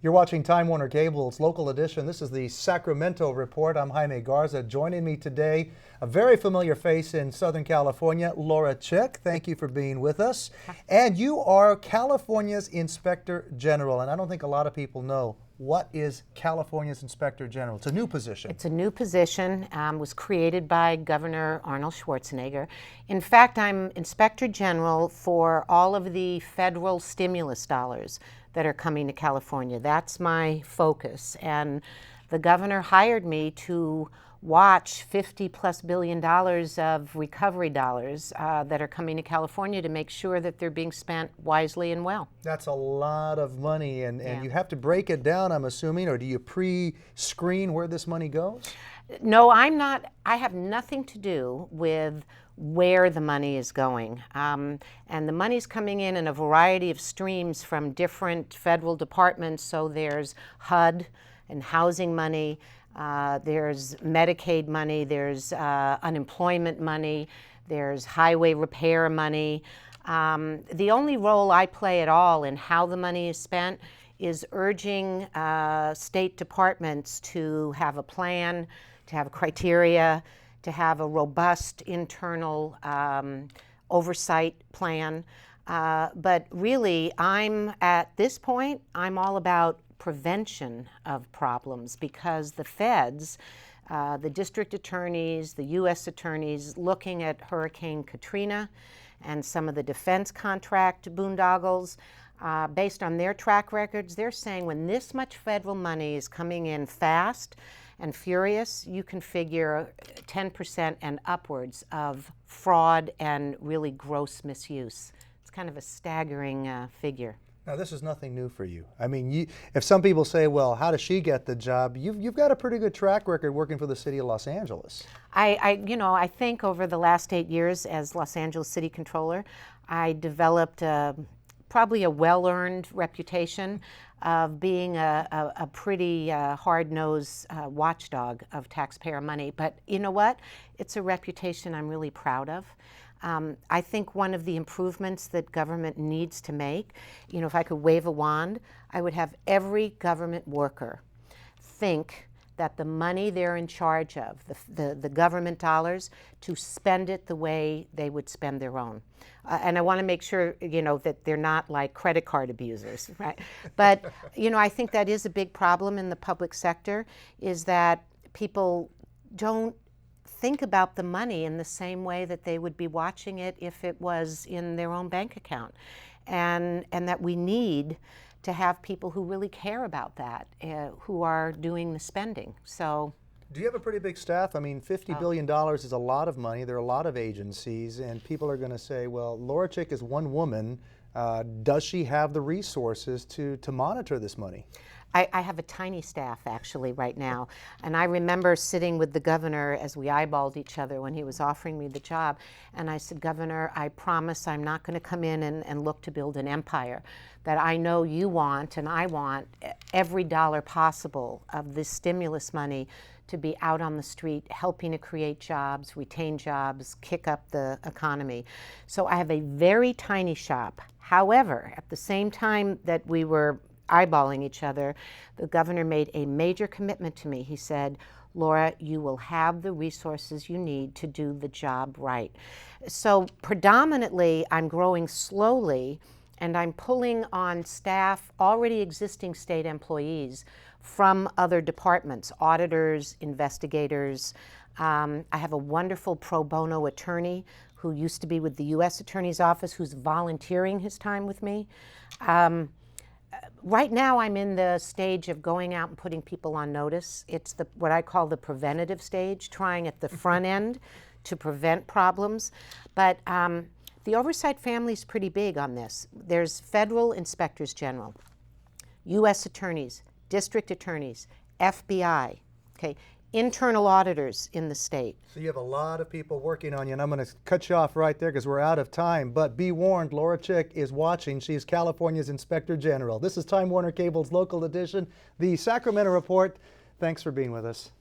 You're watching Time Warner Cable's local edition. This is the Sacramento Report. I'm Jaime Garza. Joining me today, a very familiar face in Southern California, Laura Chick. Thank you for being with us. And you are California's Inspector General. And I don't think a lot of people know, what is California's Inspector General? It's a new position. It's a new position, was created by Governor Arnold Schwarzenegger. In fact, I'm Inspector General for all of the federal stimulus dollars that are coming to California. That's my focus. And the governor hired me to watch $50+ billion of recovery dollars that are coming to California to make sure that they're being spent wisely and well. That's a lot of money, and you have to break it down, I'm assuming, or do you pre-screen where this money goes? No, I'm not. I have nothing to do with where the money is going. And the money's coming in a variety of streams from different federal departments. So there's HUD and housing money, there's Medicaid money, there's unemployment money, there's highway repair money. The only role I play at all in how the money is spent is urging state departments to have a plan, to have criteria, to have a robust internal oversight plan. But really, at this point, I'm all about prevention of problems, because the feds, the district attorneys, the U.S. attorneys, looking at Hurricane Katrina and some of the defense contract boondoggles, based on their track records, they're saying when this much federal money is coming in fast and furious, you can figure 10% and upwards of fraud and really gross misuse. It's kind of a staggering figure. Now, this is nothing new for you. I mean, if some people say, well, how does she get the job? You've got a pretty good track record working for the city of Los Angeles. I think over the last 8 years as Los Angeles City Controller, I developed probably a well-earned reputation of being a pretty hard-nosed watchdog of taxpayer money. But you know what? It's a reputation I'm really proud of. I think one of the improvements that government needs to make, if I could wave a wand, I would have every government worker think that the money they're in charge of, the government dollars, to spend it the way they would spend their own. And I want to make sure, that they're not like credit card abusers, right? But, I think that is a big problem in the public sector, is that people don't think about the money in the same way that they would be watching it if it was in their own bank account. And that we need to have people who really care about that, who are doing the spending. So, do you have a pretty big staff? I mean, $50 billion is a lot of money. There are a lot of agencies, and people are going to say, well, Laura Chick is one woman. Does she have the resources to monitor this money? I have a tiny staff, actually, right now. And I remember sitting with the governor as we eyeballed each other when he was offering me the job. And I said, Governor, I promise I'm not going to come in and look to build an empire. That I know you want, and I want, every dollar possible of this stimulus money to be out on the street, helping to create jobs, retain jobs, kick up the economy. So I have a very tiny shop. However, at the same time that we were eyeballing each other, the governor made a major commitment to me. He said, Laura, you will have the resources you need to do the job right. So predominantly, I'm growing slowly, and I'm pulling on staff, already existing state employees from other departments, auditors, investigators. I have a wonderful pro bono attorney who used to be with the U.S. Attorney's Office, who's volunteering his time with me. Right now, I'm in the stage of going out and putting people on notice. It's what I call the preventative stage, trying at the front end to prevent problems. But the oversight family is pretty big on this. There's federal inspectors general, U.S. attorneys, district attorneys, FBI, okay, internal auditors in the state. So you have a lot of people working on you, and I'm going to cut you off right there because we're out of time. But be warned, Laura Chick is watching. She's California's Inspector General. This is Time Warner Cable's local edition, the Sacramento Report. Thanks for being with us.